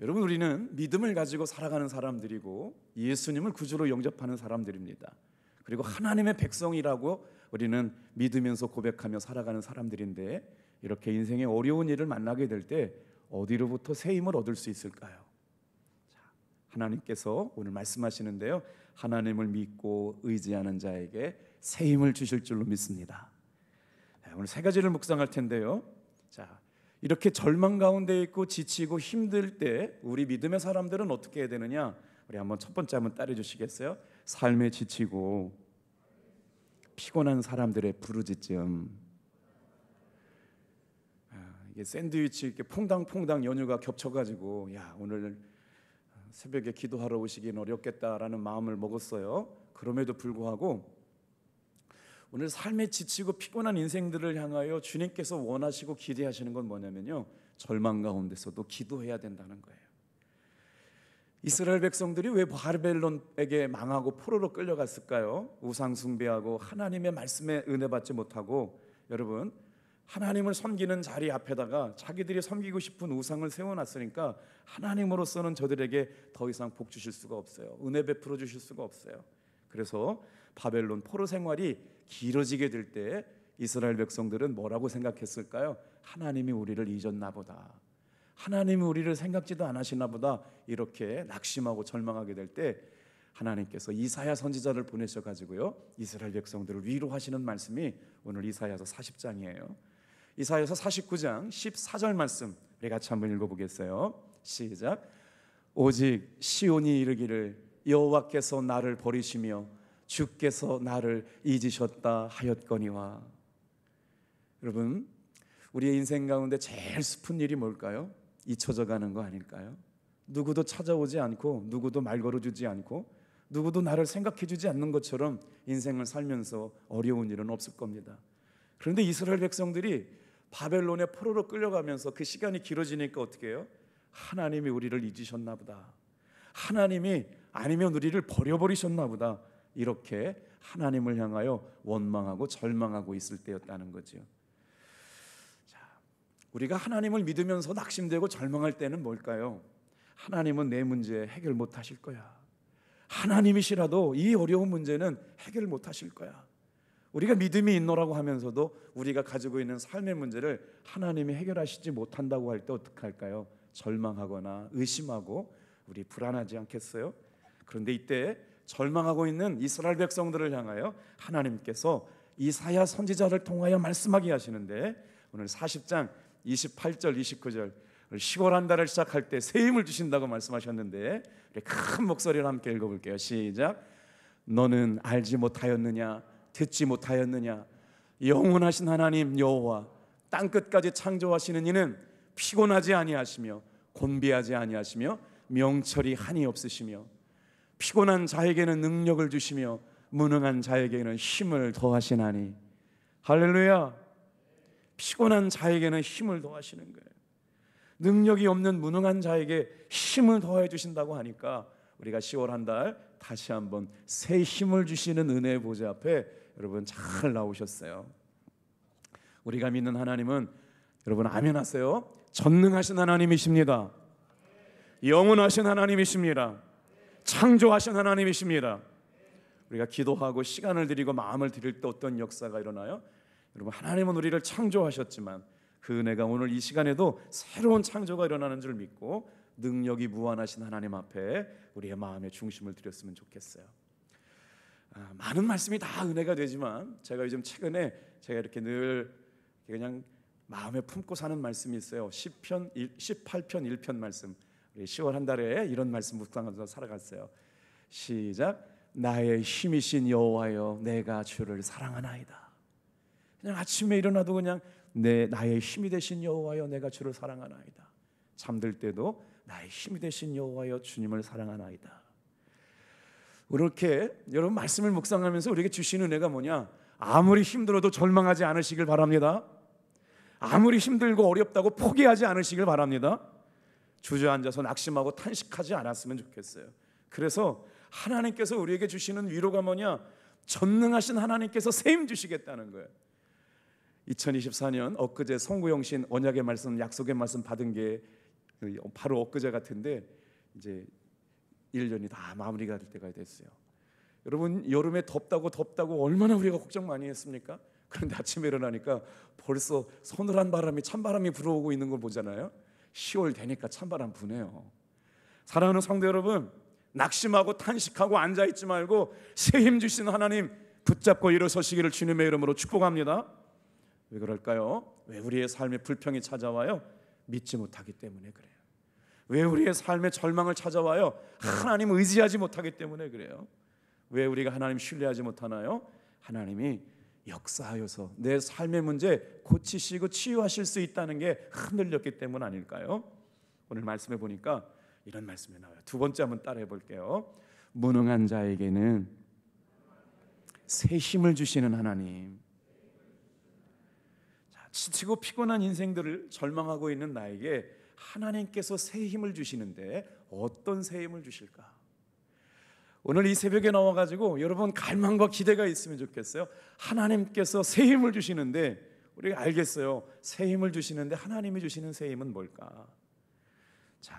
여러분, 우리는 믿음을 가지고 살아가는 사람들이고 예수님을 구주로 영접하는 사람들입니다. 그리고 하나님의 백성이라고 우리는 믿으면서 고백하며 살아가는 사람들인데, 이렇게 인생의 어려운 일을 만나게 될 때 어디로부터 새 힘을 얻을 수 있을까요? 하나님께서 오늘 말씀하시는데요, 하나님을 믿고 의지하는 자에게 새 힘을 주실 줄로 믿습니다. 오늘 세 가지를 묵상할 텐데요. 자, 이렇게 절망 가운데 있고 지치고 힘들 때 우리 믿음의 사람들은 어떻게 해야 되느냐? 우리 한번 첫 번째 한번 따라 주시겠어요? 삶에 지치고 피곤한 사람들의 부르짖음. 이게 샌드위치 이렇게 퐁당퐁당 연휴가 겹쳐가지고, 야, 오늘 새벽에 기도하러 오시기는 어렵겠다라는 마음을 먹었어요. 그럼에도 불구하고 오늘 삶에 지치고 피곤한 인생들을 향하여 주님께서 원하시고 기대하시는 건 뭐냐면요, 절망 가운데서도 기도해야 된다는 거예요. 이스라엘 백성들이 왜 바벨론에게 망하고 포로로 끌려갔을까요? 우상 숭배하고 하나님의 말씀에 은혜 받지 못하고, 여러분, 하나님을 섬기는 자리 앞에다가 자기들이 섬기고 싶은 우상을 세워놨으니까 하나님으로서는 저들에게 더 이상 복 주실 수가 없어요. 은혜 베풀어 주실 수가 없어요. 그래서 바벨론 포로 생활이 길어지게 될 때 이스라엘 백성들은 뭐라고 생각했을까요? 하나님이 우리를 잊었나 보다, 하나님이 우리를 생각지도 않으시나 보다, 이렇게 낙심하고 절망하게 될 때 하나님께서 이사야 선지자를 보내셔가지고요, 이스라엘 백성들을 위로하시는 말씀이 오늘 이사야서 40장이에요. 이사야서 49장 14절 말씀 우리 같이 한번 읽어보겠어요. 시작. 오직 시온이 이르기를 여호와께서 나를 버리시며 주께서 나를 잊으셨다 하였거니와. 여러분, 우리의 인생 가운데 제일 슬픈 일이 뭘까요? 잊혀져 가는 거 아닐까요? 누구도 찾아오지 않고, 누구도 말 걸어주지 않고, 누구도 나를 생각해 주지 않는 것처럼 인생을 살면서 어려운 일은 없을 겁니다. 그런데 이스라엘 백성들이 바벨론의 포로로 끌려가면서 그 시간이 길어지니까 어떻게 해요? 하나님이 우리를 잊으셨나 보다, 하나님이 아니면 우리를 버려버리셨나 보다, 이렇게 하나님을 향하여 원망하고 절망하고 있을 때였다는 거죠. 자, 우리가 하나님을 믿으면서 낙심되고 절망할 때는 뭘까요? 하나님은 내 문제 해결 못 하실 거야, 하나님이시라도 이 어려운 문제는 해결 못 하실 거야. 우리가 믿음이 있노라고 하면서도 우리가 가지고 있는 삶의 문제를 하나님이 해결하시지 못한다고 할 때 어떻게 할까요? 절망하거나 의심하고 우리 불안하지 않겠어요? 그런데 이때 절망하고 있는 이스라엘 백성들을 향하여 하나님께서 이사야 선지자를 통하여 말씀하게 하시는데, 오늘 40장 28절 29절 10월 한 달을 시작할 때 새 힘을 주신다고 말씀하셨는데, 우리 큰 목소리로 함께 읽어볼게요. 시작. 너는 알지 못하였느냐, 듣지 못하였느냐, 영원하신 하나님 여호와 땅끝까지 창조하시는 이는 피곤하지 아니하시며 곤비하지 아니하시며 명철이 한이 없으시며 피곤한 자에게는 능력을 주시며 무능한 자에게는 힘을 더하시나니. 할렐루야. 피곤한 자에게는 힘을 더하시는 거예요. 능력이 없는 무능한 자에게 힘을 더해 주신다고 하니까 우리가 10월 한 달 다시 한번 새 힘을 주시는 은혜의 보좌 앞에 여러분 잘 나오셨어요. 우리가 믿는 하나님은, 여러분 아멘 하세요, 전능하신 하나님이십니다. 영원하신 하나님이십니다. 창조하신 하나님이십니다. 우리가 기도하고 시간을 드리고 마음을 드릴 때 어떤 역사가 일어나요? 여러분, 하나님은 우리를 창조하셨지만 그 은혜가 오늘 이 시간에도 새로운 창조가 일어나는 줄 믿고 능력이 무한하신 하나님 앞에 우리의 마음의 중심을 드렸으면 좋겠어요. 많은 말씀이 다 은혜가 되지만 제가 요즘 최근에 제가 이렇게 늘 그냥 마음에 품고 사는 말씀이 있어요. 18편 1편 말씀. 우리 10월 한 달에 이런 말씀 묵상하면서 살아갔어요. 시작. 나의 힘이신 여호와여 내가 주를 사랑하나이다. 그냥 아침에 일어나도 그냥 나의 힘이 되신 여호와여 내가 주를 사랑하나이다. 잠들 때도 나의 힘이 되신 여호와여 주님을 사랑하나이다. 이렇게 여러분 말씀을 묵상하면서 우리에게 주시는 은혜가 뭐냐? 아무리 힘들어도 절망하지 않으시길 바랍니다. 아무리 힘들고 어렵다고 포기하지 않으시길 바랍니다. 주저앉아서 낙심하고 탄식하지 않았으면 좋겠어요. 그래서 하나님께서 우리에게 주시는 위로가 뭐냐? 전능하신 하나님께서 새 힘 주시겠다는 거예요. 2024년 엊그제 송구영신 언약의 말씀, 약속의 말씀 받은 게 바로 엊그제 같은데 이제 1년이 다 마무리가 될 때가 됐어요. 여러분, 여름에 덥다고 얼마나 우리가 걱정 많이 했습니까? 그런데 아침에 일어나니까 벌써 서늘한 바람이, 찬바람이 불어오고 있는 걸 보잖아요. 10월 되니까 찬바람 부네요. 사랑하는 성도 여러분, 낙심하고 탄식하고 앉아있지 말고 새 힘 주시는 하나님 붙잡고 일어서시기를 주님의 이름으로 축복합니다. 왜 그럴까요? 왜 우리의 삶에 불평이 찾아와요? 믿지 못하기 때문에 그래요. 왜 우리의 삶에 절망을 찾아와요? 하나님 의지하지 못하기 때문에 그래요. 왜 우리가 하나님 신뢰하지 못하나요? 하나님이 역사하여서 내 삶의 문제 고치시고 치유하실 수 있다는 게 흔들렸기 때문 아닐까요? 오늘 말씀해 보니까 이런 말씀이 나와요. 두 번째 한번 따라해 볼게요. 무능한 자에게는 새 힘을 주시는 하나님. 자, 지치고 피곤한 인생들을 절망하고 있는 나에게 하나님께서 새 힘을 주시는데 어떤 새 힘을 주실까? 오늘 이 새벽에 나와가지고 여러분 갈망과 기대가 있으면 좋겠어요. 하나님께서 새 힘을 주시는데 우리가 알겠어요. 새 힘을 주시는데 하나님이 주시는 새 힘은 뭘까? 자,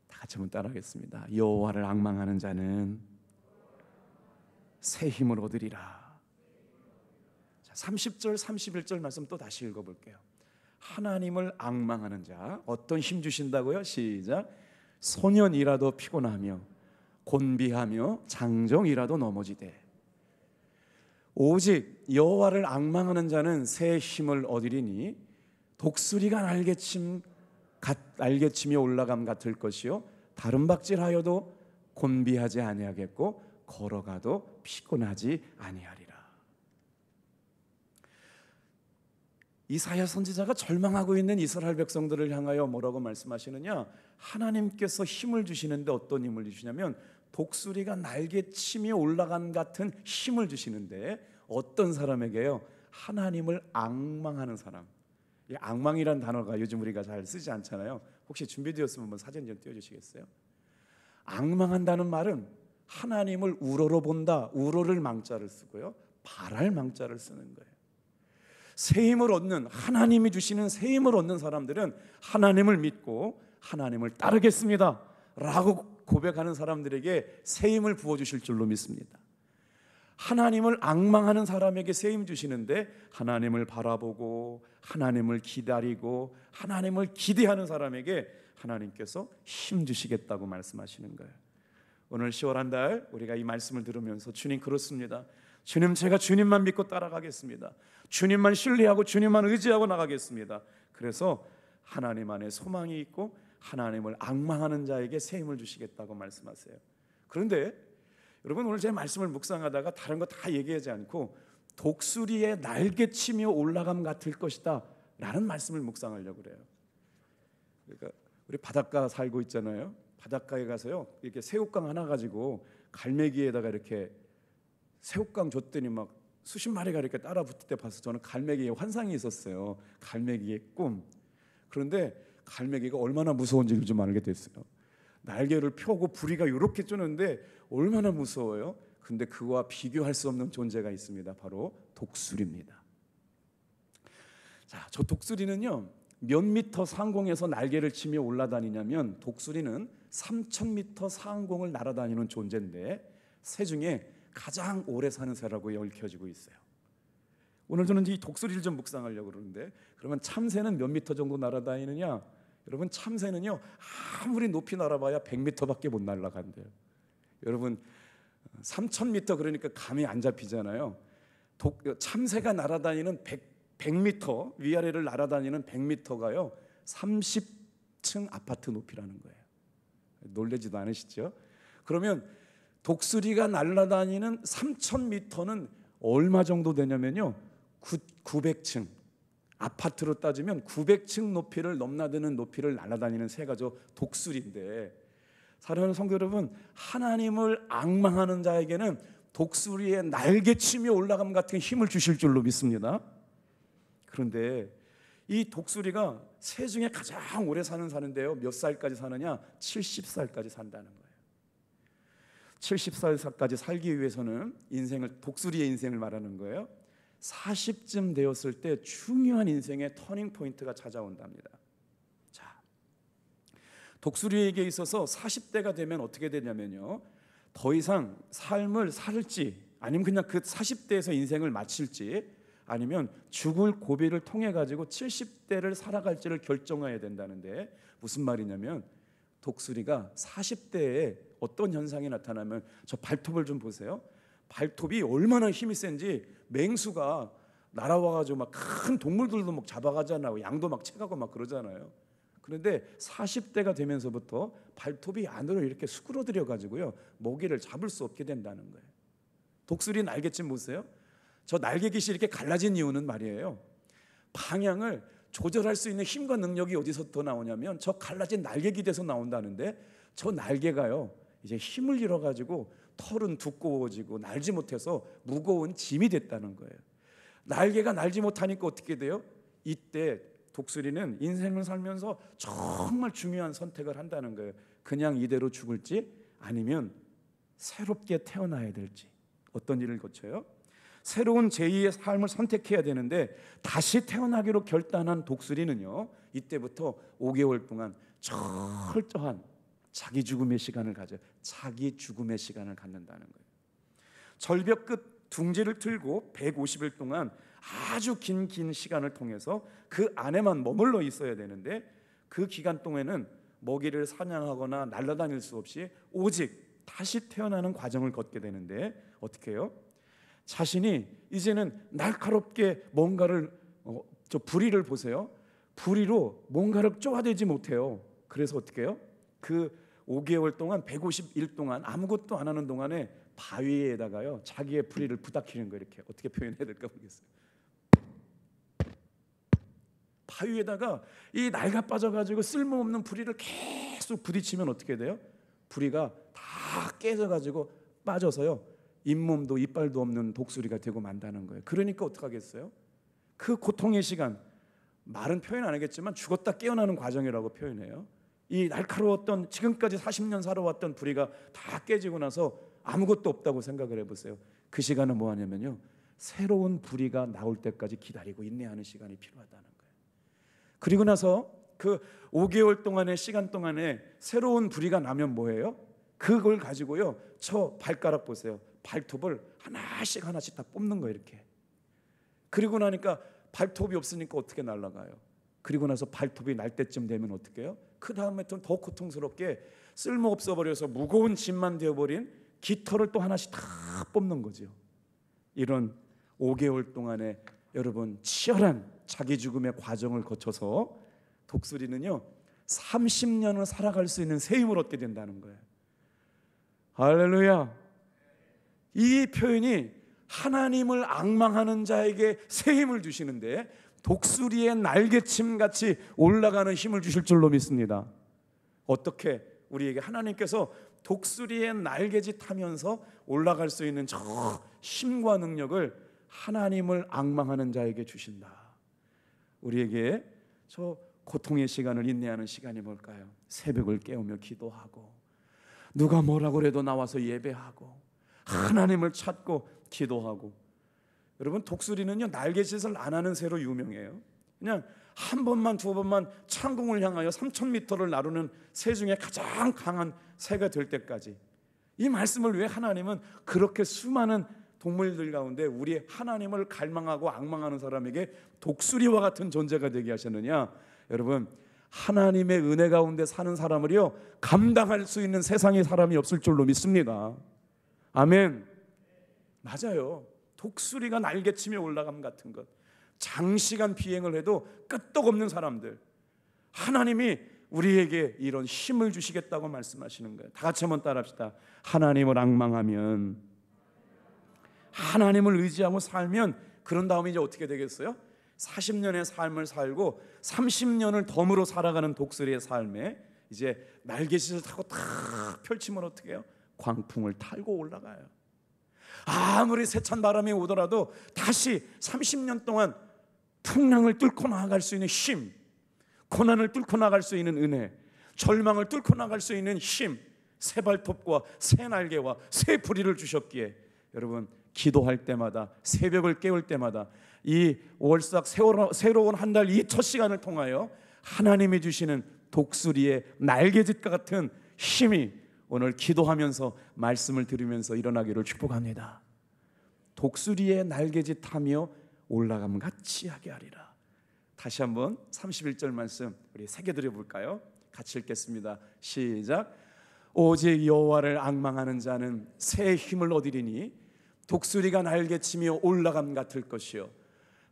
다 같이 한번 따라하겠습니다. 여호와를 앙망하는 자는 새 힘을 얻으리라. 자, 30절 31절 말씀 또 다시 읽어볼게요. 하나님을 앙망하는 자 어떤 힘 주신다고요? 시작. 소년이라도 피곤하며 곤비하며 장정이라도 넘어지되 오직 여호와를 앙망하는 자는 새 힘을 얻으리니 독수리가 날개치며 올라감 같을 것이요 다름박질하여도 곤비하지 아니하겠고 걸어가도 피곤하지 아니하리라. 이사야 선지자가 절망하고 있는 이스라엘 백성들을 향하여 뭐라고 말씀하시느냐? 하나님께서 힘을 주시는데 어떤 힘을 주시냐면 독수리가 날개치며 올라간 같은 힘을 주시는데 어떤 사람에게요? 하나님을 앙망하는 사람. 이 앙망이라는 단어가 요즘 우리가 잘 쓰지 않잖아요. 혹시 준비되었으면 한번 사진 좀 띄워주시겠어요? 앙망한다는 말은 하나님을 우러러 본다. 우러를 망자를 쓰고요, 바랄 망자를 쓰는 거예요. 새 힘을 얻는, 하나님이 주시는 새 힘을 얻는 사람들은 하나님을 믿고 하나님을 따르겠습니다 라고 고백하는 사람들에게 새 힘을 부어주실 줄로 믿습니다. 하나님을 앙망하는 사람에게 새 힘 주시는데 하나님을 바라보고 하나님을 기다리고 하나님을 기대하는 사람에게 하나님께서 힘 주시겠다고 말씀하시는 거예요. 오늘 10월 한 달 우리가 이 말씀을 들으면서 주님 그렇습니다. 주님, 제가 주님만 믿고 따라가겠습니다. 주님만 신뢰하고 주님만 의지하고 나가겠습니다. 그래서 하나님 안에 소망이 있고 하나님을 앙망하는 자에게 새 힘을 주시겠다고 말씀하세요. 그런데 여러분, 오늘 제 말씀을 묵상하다가 다른 거 다 얘기하지 않고 독수리의 날개치며 올라감 같을 것이다 라는 말씀을 묵상하려고 그래요. 그러니까 우리 바닷가 살고 있잖아요. 바닷가에 가서요, 이렇게 새우깡 하나 가지고 갈매기에다가 이렇게 새우깡 줬더니 막 수십 마리가 이렇게 따라 붙을 때 봐서 저는 갈매기의 환상이 있었어요. 갈매기의 꿈. 그런데 갈매기가 얼마나 무서운지를 좀 알게 됐어요. 날개를 펴고 부리가 이렇게 쪼는데 얼마나 무서워요. 근데 그와 비교할 수 없는 존재가 있습니다. 바로 독수리입니다. 자, 저 독수리는요, 몇 미터 상공에서 날개를 치며 올라다니냐면 독수리는 3,000m 상공을 날아다니는 존재인데 새 중에 가장 오래 사는 새라고 얽혀지고 있어요. 오늘 저는 이 독수리를 좀 묵상하려고 그러는데, 그러면 참새는 몇 미터 정도 날아다니느냐? 여러분, 참새는요 아무리 높이 날아봐야 100m밖에 못 날아간대요. 여러분, 3,000m 그러니까 감이 안 잡히잖아요. 참새가 날아다니는 100m 위아래를 날아다니는 100m가요 30층 아파트 높이라는 거예요. 놀라지도 않으시죠? 그러면 독수리가 날아다니는 3,000m는 얼마 정도 되냐면요 900층, 아파트로 따지면 900층 높이를 넘나드는 높이를 날아다니는 새가 저 독수리인데, 사랑하는 성도 여러분, 하나님을 앙망하는 자에게는 독수리의 날개치며 올라감 같은 힘을 주실 줄로 믿습니다. 그런데 이 독수리가 새 중에 가장 오래 사는데요, 몇 살까지 사느냐? 70살까지 산다는 거예요. 70살까지 살기 위해서는 독수리의 인생을 말하는 거예요. 40쯤 되었을 때 중요한 인생의 터닝 포인트가 찾아온답니다. 자, 독수리에게 있어서 40대가 되면 어떻게 되냐면요, 더 이상 삶을 살지 아니면 그냥 그 40대에서 인생을 마칠지 아니면 죽을 고비를 통해 가지고 70대를 살아갈지를 결정해야 된다는데, 무슨 말이냐면 독수리가 40대에 어떤 현상이 나타나면, 저 발톱을 좀 보세요. 발톱이 얼마나 힘이 센지 맹수가 날아와가지고 막 큰 동물들도 막 잡아가잖아요. 양도 막 채가고 막 그러잖아요. 그런데 40대가 되면서부터 발톱이 안으로 이렇게 수그러들여 가지고요, 먹이를 잡을 수 없게 된다는 거예요. 독수리 날개짓 보세요. 저 날개깃이 이렇게 갈라진 이유는 말이에요, 방향을 조절할 수 있는 힘과 능력이 어디서부터 나오냐면 저 갈라진 날개깃에서 나온다는데, 저 날개가요 이제 힘을 잃어가지고 털은 두꺼워지고 날지 못해서 무거운 짐이 됐다는 거예요. 날개가 날지 못하니까 어떻게 돼요? 이때 독수리는 인생을 살면서 정말 중요한 선택을 한다는 거예요. 그냥 이대로 죽을지 아니면 새롭게 태어나야 될지. 어떤 일을 거쳐요? 새로운 제2의 삶을 선택해야 되는데, 다시 태어나기로 결단한 독수리는요, 이때부터 5개월 동안 철저한 자기 죽음의 시간을 가져요. 자기 죽음의 시간을 갖는다는 거예요. 절벽 끝 둥지를 틀고 150일 동안 아주 긴 시간을 통해서 그 안에만 머물러 있어야 되는데, 그 기간 동안에는 먹이를 사냥하거나 날아다닐 수 없이 오직 다시 태어나는 과정을 걷게 되는데, 어떻게 해요? 자신이 이제는 날카롭게 뭔가를 저 부리를 보세요. 부리로 뭔가를 쪼아대지 못해요. 그래서 어떻게 해요? 그 5개월 동안 150일 동안 아무것도 안 하는 동안에 바위에다가요 자기의 부리를 부닥치는 거, 이렇게 어떻게 표현해야 될까 모르겠어요. 바위에다가 이 낡아 빠져가지고 쓸모없는 부리를 계속 부딪히면 어떻게 돼요? 부리가 다 깨져가지고 빠져서요, 잇몸도 이빨도 없는 독수리가 되고 만다는 거예요. 그러니까 어떡하겠어요? 그 고통의 시간, 말은 표현 안 하겠지만 죽었다 깨어나는 과정이라고 표현해요. 이 날카로웠던, 지금까지 40년 살아왔던 부리가 다 깨지고 나서 아무것도 없다고 생각을 해보세요. 그 시간은 뭐 하냐면요, 새로운 부리가 나올 때까지 기다리고 인내하는 시간이 필요하다는 거예요. 그리고 나서 그 5개월 동안의 시간 동안에 새로운 부리가 나면 뭐예요? 그걸 가지고요, 저 발가락 보세요. 발톱을 하나씩 다 뽑는 거예요, 이렇게. 그리고 나니까 발톱이 없으니까 어떻게 날아가요? 그리고 나서 발톱이 날 때쯤 되면 어떻게 해요? 그 다음에 더 고통스럽게 쓸모없어 버려서 무거운 짐만 되어버린 깃털을 또 하나씩 다 뽑는 거죠. 이런 5개월 동안에 여러분 치열한 자기 죽음의 과정을 거쳐서 독수리는요 30년을 살아갈 수 있는 새 힘을 얻게 된다는 거예요. 할렐루야. 이 표현이 하나님을 앙망하는 자에게 새 힘을 주시는데, 독수리의 날개침 같이 올라가는 힘을 주실 줄로 믿습니다. 어떻게? 우리에게 하나님께서 독수리의 날개짓 하면서 올라갈 수 있는 저 힘과 능력을 하나님을 앙망하는 자에게 주신다. 우리에게 저 고통의 시간을 인내하는 시간이 뭘까요? 새벽을 깨우며 기도하고, 누가 뭐라고 해도 나와서 예배하고, 하나님을 찾고 기도하고. 여러분, 독수리는요 날개짓을 안 하는 새로 유명해요. 그냥 한 번만 두 번만 창공을 향하여 3000m를 나르는 새 중에 가장 강한 새가 될 때까지. 이 말씀을 왜 하나님은 그렇게 수많은 동물들 가운데 우리 하나님을 갈망하고 앙망하는 사람에게 독수리와 같은 존재가 되게 하셨느냐? 여러분, 하나님의 은혜 가운데 사는 사람을요 감당할 수 있는 세상에 사람이 없을 줄로 믿습니다. 아멘. 맞아요. 독수리가 날개치며 올라감 같은 것, 장시간 비행을 해도 끄떡없는 사람들, 하나님이 우리에게 이런 힘을 주시겠다고 말씀하시는 거예요. 다 같이 한번 따라합시다. 하나님을 앙망하면, 하나님을 의지하고 살면, 그런 다음에 이제 어떻게 되겠어요? 40년의 삶을 살고 30년을 덤으로 살아가는 독수리의 삶에 이제 날개짓을 타고 탁 펼치면 어떻게 해요? 광풍을 타고 올라가요. 아무리 세찬 바람이 오더라도 다시 30년 동안 풍랑을 뚫고 나아갈 수 있는 힘, 고난을 뚫고 나갈 수 있는 은혜, 절망을 뚫고 나갈 수 있는 힘, 새 발톱과 새 날개와 새 부리를 주셨기에 여러분, 기도할 때마다, 새벽을 깨울 때마다 이 월삭 새로운 한 달 이 첫 시간을 통하여 하나님이 주시는 독수리의 날개짓과 같은 힘이 오늘 기도하면서 말씀을 들으면서 일어나기를 축복합니다. 독수리의 날개짓하며 올라감 같이 하게 하리라. 다시 한번 31절 말씀 우리 새겨드려 볼까요? 같이 읽겠습니다. 시작. 오직 여호와를 앙망하는 자는 새 힘을 얻으리니 독수리가 날개치며 올라감 같을 것이요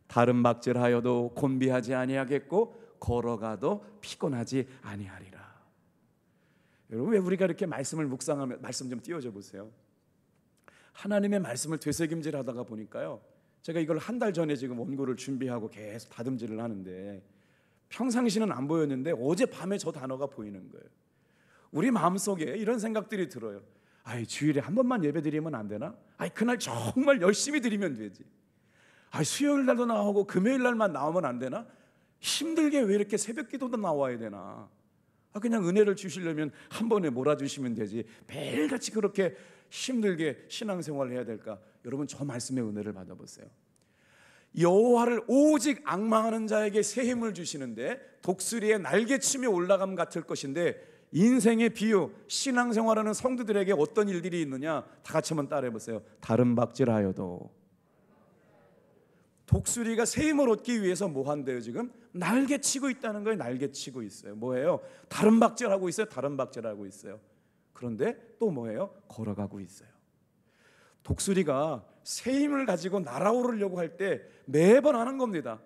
다른 박질하여도 곤비하지 아니하겠고 걸어가도 피곤하지 아니하리라. 여러분, 왜 우리가 이렇게 말씀을 묵상하면, 말씀 좀 띄워줘 보세요. 하나님의 말씀을 되새김질하다가 보니까요, 제가 이걸 한 달 전에 지금 원고를 준비하고 계속 다듬질을 하는데 평상시는 안 보였는데 어젯밤에 저 단어가 보이는 거예요. 우리 마음속에 이런 생각들이 들어요. 아이, 주일에 한 번만 예배 드리면 안 되나? 아이, 그날 정말 열심히 드리면 되지. 아이, 수요일 날도 나오고 금요일 날만 나오면 안 되나? 힘들게 왜 이렇게 새벽 기도도 나와야 되나? 그냥 은혜를 주시려면 한 번에 몰아주시면 되지 매일같이 그렇게 힘들게 신앙생활을 해야 될까? 여러분, 저 말씀의 은혜를 받아보세요. 여호와를 오직 앙망하는 자에게 새 힘을 주시는데 독수리의 날개치며 올라감 같을 것인데, 인생의 비유, 신앙생활하는 성도들에게 어떤 일들이 있느냐? 다 같이 한번 따라해보세요. 다른 박질하여도. 독수리가 새 힘을 얻기 위해서 뭐 한대요? 지금 날개치고 있다는 거예요. 날개치고 있어요. 뭐예요? 다른 박질하고 있어요. 다른 박질하고 있어요. 그런데 또 뭐예요? 걸어가고 있어요. 독수리가 새 힘을 가지고 날아오르려고 할 때 매번 하는 겁니다.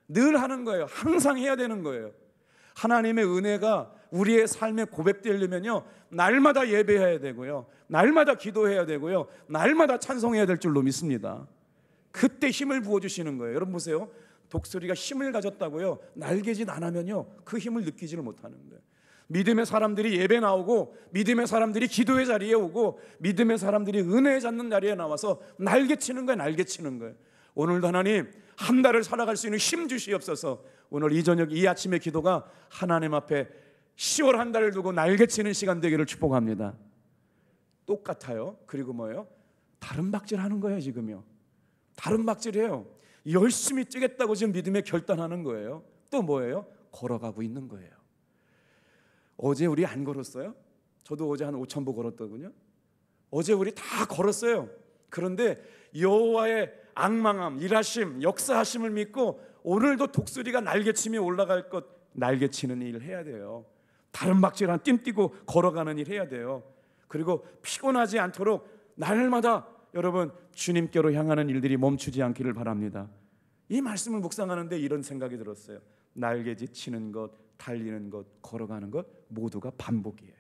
늘 하는 거예요. 항상 해야 되는 거예요. 하나님의 은혜가 우리의 삶에 고백되려면요, 날마다 예배해야 되고요, 날마다 기도해야 되고요, 날마다 찬송해야 될 줄로 믿습니다. 그때 힘을 부어주시는 거예요. 여러분 보세요. 독수리가 힘을 가졌다고요, 날개짓 안 하면요 그 힘을 느끼지를 못하는 거예요. 믿음의 사람들이 예배 나오고, 믿음의 사람들이 기도의 자리에 오고, 믿음의 사람들이 은혜 잡는 자리에 나와서 날개치는 거예요. 날개치는 거예요. 오늘도 하나님, 한 달을 살아갈 수 있는 힘 주시옵소서. 오늘 이 저녁 이 아침의 기도가 하나님 앞에 10월 한 달을 두고 날개치는 시간 되기를 축복합니다. 똑같아요. 그리고 뭐예요? 다른 박질하는 거예요. 지금요, 다른 박질이에요. 열심히 뛰겠다고 지금 믿음에 결단하는 거예요. 또 뭐예요? 걸어가고 있는 거예요. 어제 우리 안 걸었어요? 저도 어제 한 5,000보 걸었더군요. 어제 우리 다 걸었어요. 그런데 여호와의 앙망함, 일하심, 역사하심을 믿고 오늘도 독수리가 날개치며 올라갈 것, 날개치는 일 해야 돼요. 다른 박질한 뜀 뛰고 걸어가는 일 해야 돼요. 그리고 피곤하지 않도록 날마다 여러분 주님께로 향하는 일들이 멈추지 않기를 바랍니다. 이 말씀을 묵상하는데 이런 생각이 들었어요. 날개짓 치는 것, 달리는 것, 걸어가는 것 모두가 반복이에요.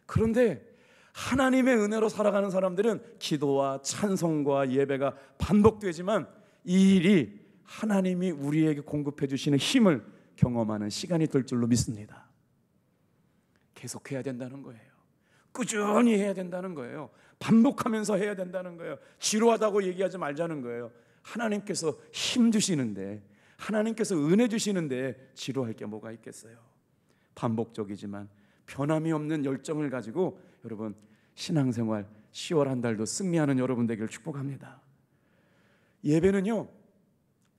그런데 하나님의 은혜로 살아가는 사람들은 기도와 찬송과 예배가 반복되지만 이 일이 하나님이 우리에게 공급해 주시는 힘을 경험하는 시간이 될 줄로 믿습니다. 계속해야 된다는 거예요. 꾸준히 해야 된다는 거예요. 반복하면서 해야 된다는 거예요. 지루하다고 얘기하지 말자는 거예요. 하나님께서 힘 주시는데, 하나님께서 은혜 주시는데 지루할 게 뭐가 있겠어요? 반복적이지만 변함이 없는 열정을 가지고 여러분 신앙생활 10월 한 달도 승리하는 여러분 되기를 축복합니다. 예배는요,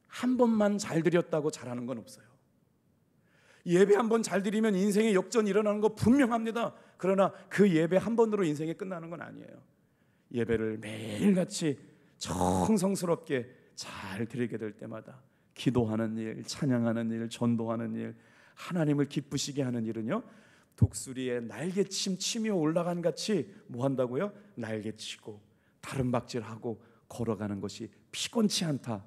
한 번만 잘 드렸다고 잘하는 건 없어요. 예배 한 번 잘 드리면 인생의 역전이 일어나는 거 분명합니다. 그러나 그 예배 한 번으로 인생이 끝나는 건 아니에요. 예배를 매일같이 정성스럽게 잘 드리게 될 때마다 기도하는 일, 찬양하는 일, 전도하는 일, 하나님을 기쁘시게 하는 일은요, 독수리의 날개침 치며 올라간 같이 뭐 한다고요? 날개치고 다른 박질하고 걸어가는 것이 피곤치 않다.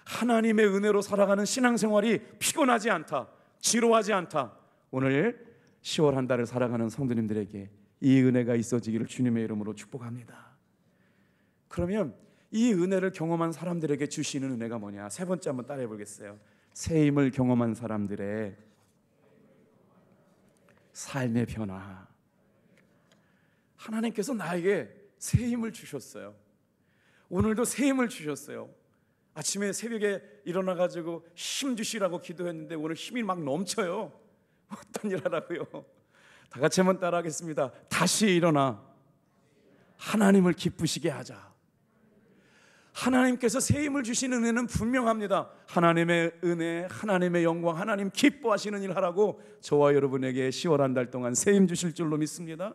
하나님의 은혜로 살아가는 신앙생활이 피곤하지 않다, 지루하지 않다. 오늘 10월 한 달을 살아가는 성도님들에게 이 은혜가 있어지기를 주님의 이름으로 축복합니다. 그러면 이 은혜를 경험한 사람들에게 주시는 은혜가 뭐냐? 세 번째 한번 따라해 보겠어요. 새 힘을 경험한 사람들의 삶의 변화. 하나님께서 나에게 새 힘을 주셨어요. 오늘도 새 힘을 주셨어요. 아침에 새벽에 일어나가지고 힘 주시라고 기도했는데 오늘 힘이 막 넘쳐요. 어떤 일 하라고요? 다 같이 한번 따라하겠습니다. 다시 일어나 하나님을 기쁘시게 하자. 하나님께서 새 힘을 주시는 은혜는 분명합니다. 하나님의 은혜, 하나님의 영광, 하나님 기뻐하시는 일 하라고 저와 여러분에게 10월 한 달 동안 새 힘 주실 줄로 믿습니다.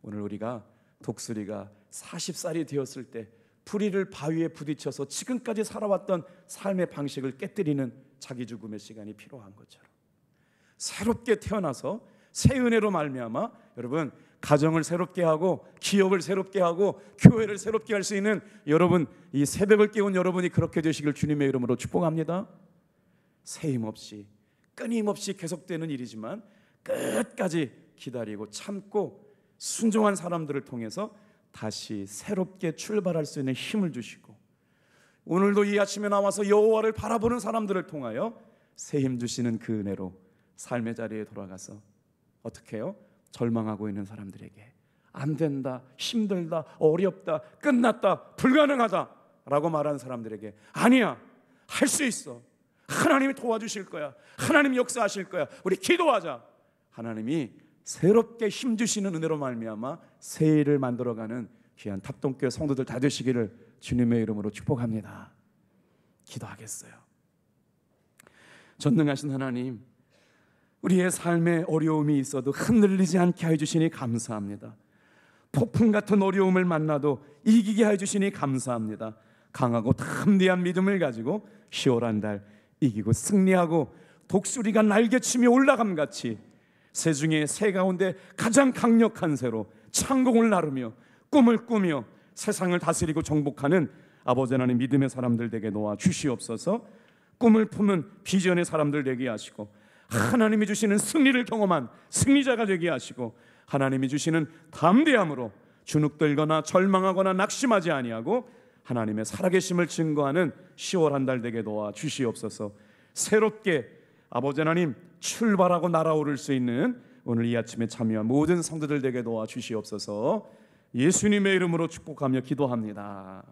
오늘 우리가 독수리가 40살이 되었을 때 부리를 바위에 부딪혀서 지금까지 살아왔던 삶의 방식을 깨뜨리는 자기 죽음의 시간이 필요한 것처럼 새롭게 태어나서 새 은혜로 말미암아 여러분 가정을 새롭게 하고 기업을 새롭게 하고 교회를 새롭게 할 수 있는 여러분, 이 새벽을 깨운 여러분이 그렇게 되시길 주님의 이름으로 축복합니다. 새 힘 없이 끊임없이 계속되는 일이지만 끝까지 기다리고 참고 순종한 사람들을 통해서 다시 새롭게 출발할 수 있는 힘을 주시고, 오늘도 이 아침에 나와서 여호와를 바라보는 사람들을 통하여 새 힘 주시는 그 은혜로 삶의 자리에 돌아가서 어떻게 해요? 절망하고 있는 사람들에게 안 된다, 힘들다, 어렵다, 끝났다, 불가능하다 라고 말하는 사람들에게 아니야, 할 수 있어, 하나님이 도와주실 거야, 하나님 역사하실 거야, 우리 기도하자. 하나님이 새롭게 힘주시는 은혜로 말미암아 새 일을 만들어가는 귀한 탑동교회 성도들 다 되시기를 주님의 이름으로 축복합니다. 기도하겠어요. 전능하신 하나님, 우리의 삶에 어려움이 있어도 흔들리지 않게 해주시니 감사합니다. 폭풍 같은 어려움을 만나도 이기게 해주시니 감사합니다. 강하고 담대한 믿음을 가지고 10월 한 달 이기고 승리하고 독수리가 날개치며 올라감같이 새 중에 새 가운데 가장 강력한 새로 창공을 나르며 꿈을 꾸며 세상을 다스리고 정복하는 아버지 하나님 믿음의 사람들 되게 놓아 주시옵소서. 꿈을 품은 비전의 사람들 되게 하시고 하나님이 주시는 승리를 경험한 승리자가 되게 하시고 하나님이 주시는 담대함으로 주눅들거나 절망하거나 낙심하지 아니하고 하나님의 살아계심을 증거하는 10월 한 달 되게 도와 주시옵소서. 새롭게 아버지 하나님 출발하고 날아오를 수 있는 오늘 이 아침에 참여한 모든 성도들 되게 도와 주시옵소서. 예수님의 이름으로 축복하며 기도합니다.